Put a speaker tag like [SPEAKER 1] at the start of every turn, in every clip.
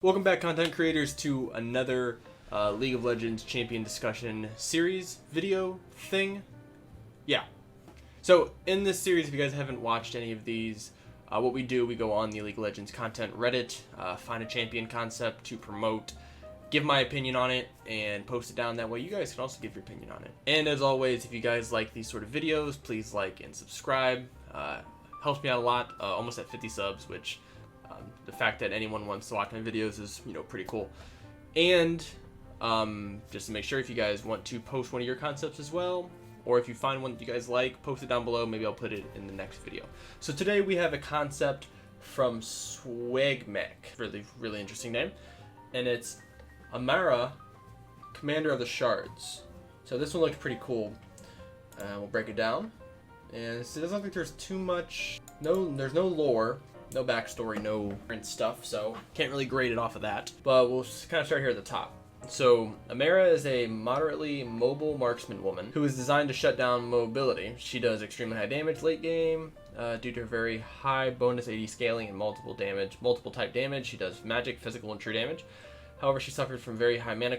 [SPEAKER 1] Welcome back, content creators, to another League of Legends champion discussion series video thing. Yeah. So in this series, if you guys haven't watched any of these, what we do, we go on the League of Legends content Reddit, find a champion concept to promote, give my opinion on it, and post it down. That way you guys can also give your opinion on it. And as always, if you guys like these sort of videos, please like and subscribe. Helps me out a lot, almost at 50 subs, which... the fact that anyone wants to watch my videos is, pretty cool. And just to make sure, if you guys want to post one of your concepts as well, or if you find one that you guys like, post it down below. Maybe I'll put it in the next video. So today we have a concept from Swagmek, really interesting name, and it's Amara, Commander of the Shards. So this one looks pretty cool. We'll break it down, and so it doesn't look like there's too much. There's no lore. No backstory, no current stuff, so can't really grade it off of that. But we'll kind of start here at the top. So, Amara is a moderately mobile marksman woman who is designed to shut down mobility. She does extremely high damage late game due to her very high bonus AD scaling and multiple type damage. She does magic, physical, and true damage. However, she suffers from very high mana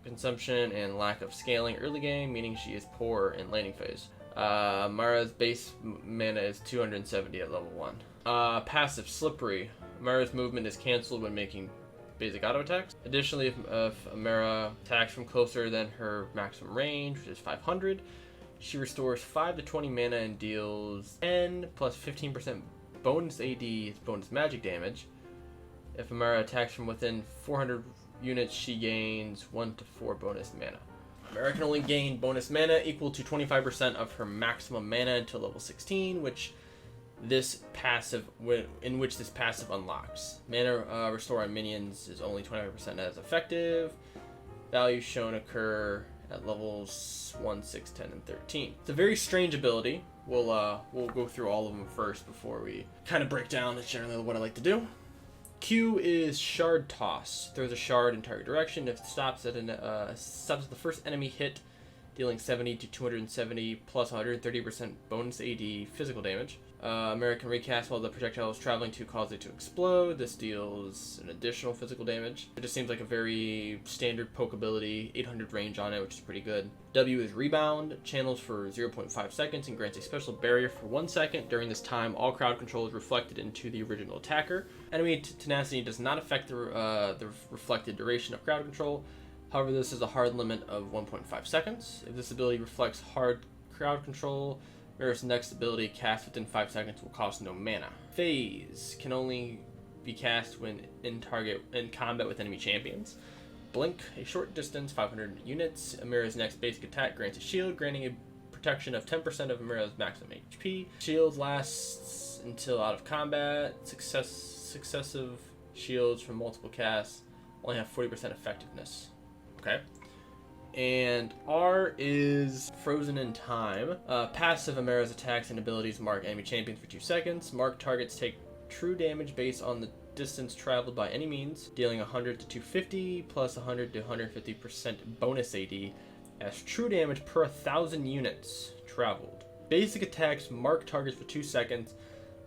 [SPEAKER 1] consumption and lack of scaling early game, meaning she is poor in laning phase. Amara's base mana is 270 at level 1. Passive, Slippery. Amara's movement is cancelled when making basic auto attacks. Additionally, if Amara attacks from closer than her maximum range, which is 500, she restores 5 to 20 mana and deals 10 plus 15% bonus AD, bonus magic damage. If Amara attacks from within 400 units, she gains 1 to 4 bonus mana. Amara can only gain bonus mana equal to 25% of her maximum mana until level 16, in which this passive unlocks. Mana restore on minions is only 25% as effective. Values shown occur at levels 1, 6, 10, and 13. It's a very strange ability. We'll go through all of them first before we kind of break down. That's generally what I like to do. Q is Shard Toss. Throws a shard in target direction. If it stops at the first enemy hit, dealing 70 to 270 plus 130% bonus AD physical damage. Amara can recast while the projectile is traveling to cause it to explode. This deals an additional physical damage. It just seems like a very standard poke ability, 800 range on it, which is pretty good. W is Rebound, channels for 0.5 seconds and grants a special barrier for 1 second. During this time, all crowd control is reflected into the original attacker. Enemy tenacity does not affect the reflected duration of crowd control. However, this is a hard limit of 1.5 seconds. If this ability reflects hard crowd control, Amara's next ability cast within 5 seconds will cost no mana. Phase can only be cast when in combat with enemy champions. Blink, a short distance, 500 units. Amara's next basic attack grants a shield, granting a protection of 10% of Amara's maximum HP. Shield lasts until out of combat. Successive shields from multiple casts only have 40% effectiveness. Okay. And R is Frozen in Time. Passive Amara's attacks and abilities mark enemy champions for 2 seconds. Marked targets take true damage based on the distance traveled by any means, dealing 100 to 250 plus 100 to 150% bonus AD as true damage per 1,000 units traveled. Basic attacks mark targets for 2 seconds.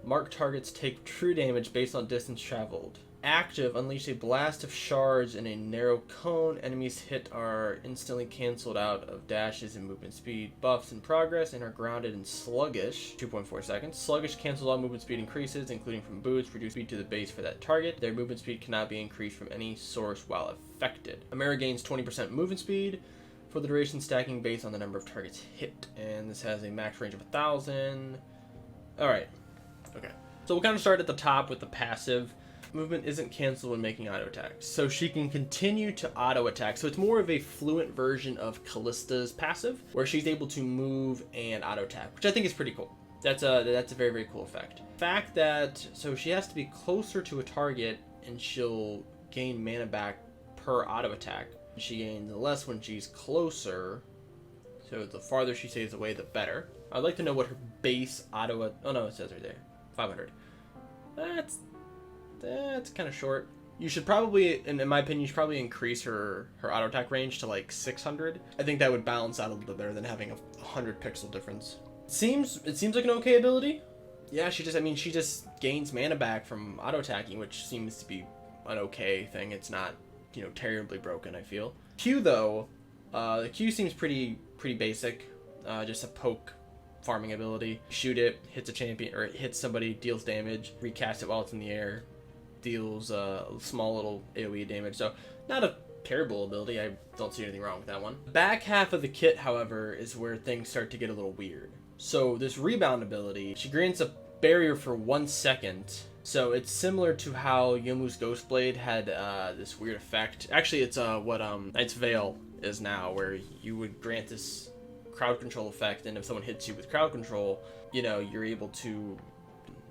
[SPEAKER 1] Marked targets take true damage based on distance traveled. Active, unleash a blast of shards in a narrow cone. Enemies hit are instantly cancelled out of dashes and movement speed buffs in progress and are grounded in sluggish, 2.4 seconds. Sluggish cancels all movement speed increases, including from boots, reduce speed to the base for that target. Their movement speed cannot be increased from any source while affected. Amara gains 20% movement speed for the duration, stacking based on the number of targets hit. And this has a max range of 1,000. Alright. Okay. So we'll kind of start at the top with the passive. Movement isn't canceled when making auto attacks, so she can continue to auto attack. So it's more of a fluent version of Kallista's passive, where she's able to move and auto attack, which I think is pretty cool. That's a very, very cool effect. Fact that so she has to be closer to a target and she'll gain mana back per auto attack. She gains less when she's closer, so the farther she stays away, the better. I'd like to know what her base auto. Oh no, it says right there, 500. That's kind of short. You should probably, in my opinion, you should probably increase her auto attack range to like 600. I think that would balance out a little bit better than having a 100 pixel difference. It seems like an okay ability. Yeah, she just gains mana back from auto attacking, which seems to be an okay thing. It's not, you know, terribly broken, I feel. Q though, the Q seems pretty basic. Just a poke farming ability. Shoot it, hits a champion, or it hits somebody, deals damage. Recast it while it's in the air, deals small little AoE damage. So not a terrible ability. I don't see anything wrong with that one. Back half of the kit, however, is where things start to get a little weird. So this rebound ability, she grants a barrier for 1 second. So it's similar to how Yomu's Ghostblade had this weird effect. Actually, it's what Knight's Veil is now, where you would grant this crowd control effect, and if someone hits you with crowd control, you know, you're able to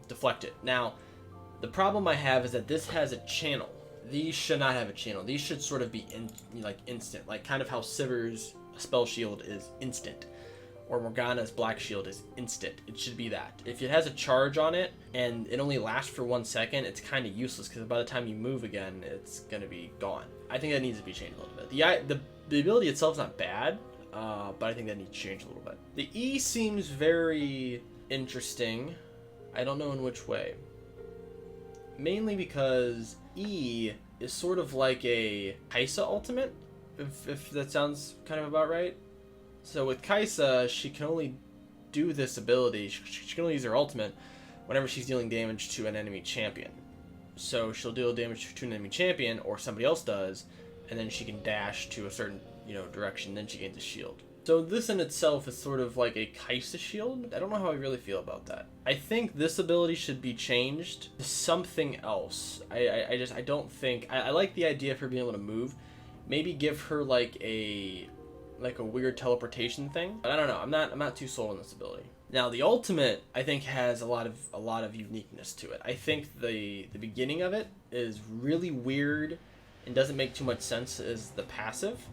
[SPEAKER 1] deflect it. Now, the problem I have is that this has a channel. These should not have a channel. These should sort of be instant, like kind of how Sivir's spell shield is instant, or Morgana's black shield is instant. It should be that. If it has a charge on it and it only lasts for 1 second, it's kind of useless because by the time you move again, it's gonna be gone. I think that needs to be changed a little bit. The ability itself is not bad, but I think that needs to change a little bit. The E seems very interesting. I don't know in which way. Mainly because E is sort of like a Kaisa ultimate, if that sounds kind of about right. So with Kaisa, she can only do this ability, she can only use her ultimate whenever she's dealing damage to an enemy champion. So she'll deal damage to an enemy champion, or somebody else does, and then she can dash to a certain, you know, direction, then she gains a shield. So this in itself is sort of like a Kaisa shield. I don't know how I really feel about that. I think this ability should be changed to something else. I don't think... I like the idea of her being able to move. Maybe give her like a weird teleportation thing. But I don't know. I'm not too sold on this ability. Now the ultimate, I think, has a lot of uniqueness to it. I think the beginning of it is really weird and doesn't make too much sense as the passive.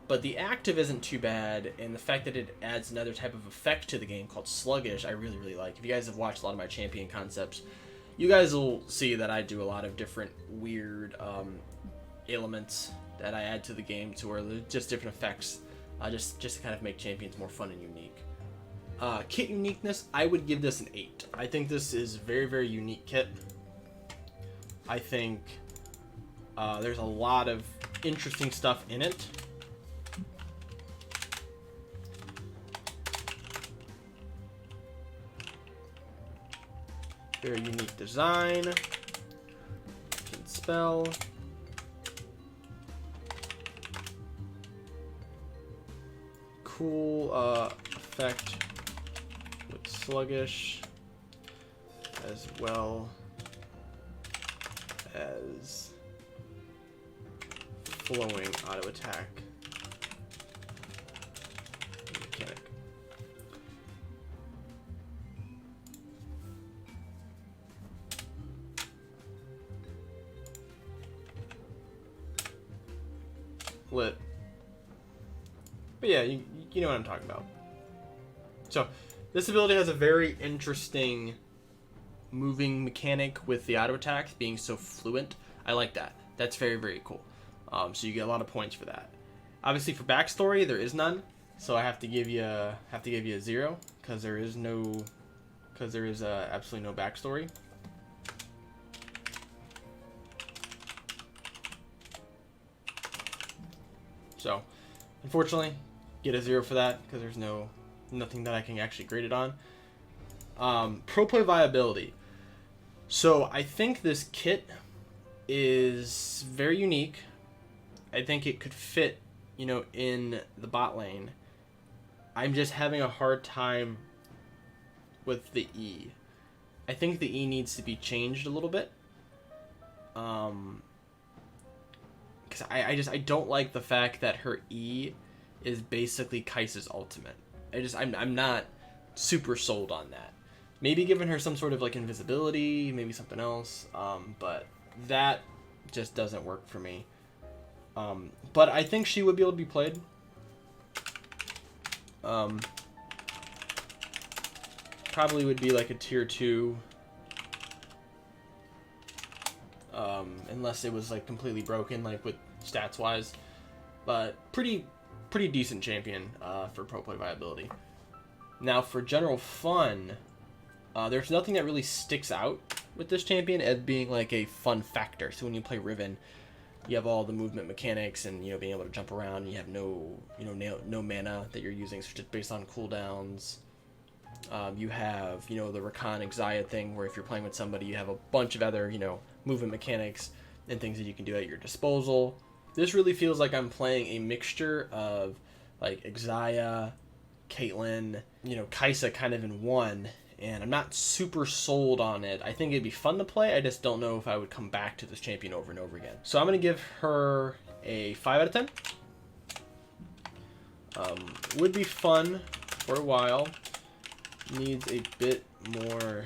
[SPEAKER 1] But the active isn't too bad, and the fact that it adds another type of effect to the game called Sluggish, I really like. If you guys have watched a lot of my champion concepts, you guys will see that I do a lot of different weird elements that I add to the game to where they're just different effects, just to kind of make champions more fun and unique. Kit uniqueness, I would give this an 8. I think this is a very unique kit. I think there's a lot of interesting stuff in it. Very unique design. Can spell. Cool effect with Sluggish, as well as flowing auto attack mechanic. Lit. But yeah, you know what I'm talking about. So, this ability has a very interesting moving mechanic with the auto attack being so fluent. I like that. That's very cool. So you get a lot of points for that. Obviously, for backstory, there is none. So I have to give you a 0 because there is absolutely no backstory. So, unfortunately, get a 0 for that because there's nothing that I can actually grade it on. Pro play viability. So I think this kit is very unique. I think it could fit, you know, in the bot lane. I'm just having a hard time with the E. I think the E needs to be changed a little bit. Because I don't like the fact that her E is basically Kaisa's ultimate. I'm not super sold on that. Maybe giving her some sort of like invisibility, maybe something else, but that just doesn't work for me. But I think she would be able to be played. Probably would be like a tier 2. Unless it was like completely broken, like with stats wise. But pretty decent champion for pro play viability. Now for general fun, there's nothing that really sticks out with this champion as being like a fun factor. So when you play Riven, you have all the movement mechanics and, you know, being able to jump around. And you have no mana that you're using, so just based on cooldowns. You have, you know, the Rakan Exia thing, where if you're playing with somebody, you have a bunch of other, you know, movement mechanics and things that you can do at your disposal. This really feels like I'm playing a mixture of like Exia, Caitlyn, you know, Kai'Sa kind of in one, and I'm not super sold on it. I think it'd be fun to play. I just don't know if I would come back to this champion over and over again. So I'm going to give her a 5 out of 10. Would be fun for a while. Needs a bit more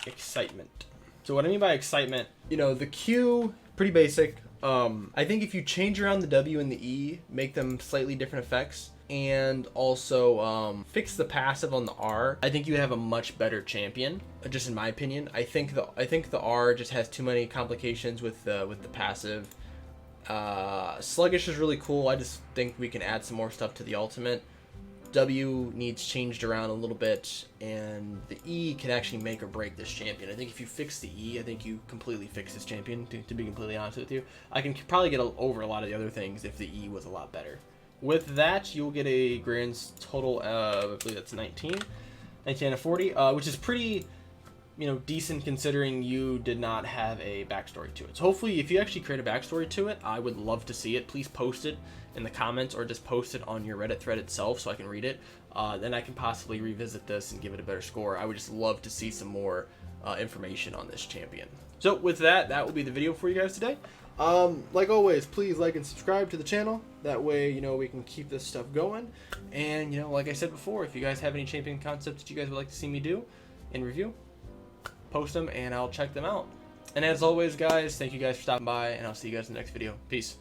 [SPEAKER 1] excitement. So what I mean by excitement, you know, the Q, pretty basic. I think if you change around the W and the E, make them slightly different effects, and also fix the passive on the R, I think you have a much better champion, just in my opinion. I think the R just has too many complications with the passive. Sluggish is really cool. I just think we can add some more stuff to the ultimate. W needs changed around a little bit, and the E can actually make or break this champion. I think if you fix the E, I think you completely fix this champion, to be completely honest with you. I can probably get over a lot of the other things if the E was a lot better. With that, you'll get a grand total of, I believe that's 19 out of 40, which is pretty, you know, decent considering you did not have a backstory to it. So hopefully, if you actually create a backstory to it, I would love to see it. Please post it in the comments, or just post it on your Reddit thread itself so I can read it. Then I can possibly revisit this and give it a better score. I would just love to see some more information on this champion. So with that, that will be the video for you guys today. Like always, please like and subscribe to the channel. That way, you know, we can keep this stuff going. And, you know, like I said before, if you guys have any champion concepts that you guys would like to see me do in review, post them and I'll check them out. And as always, guys, thank you guys for stopping by, and I'll see you guys in the next video. Peace.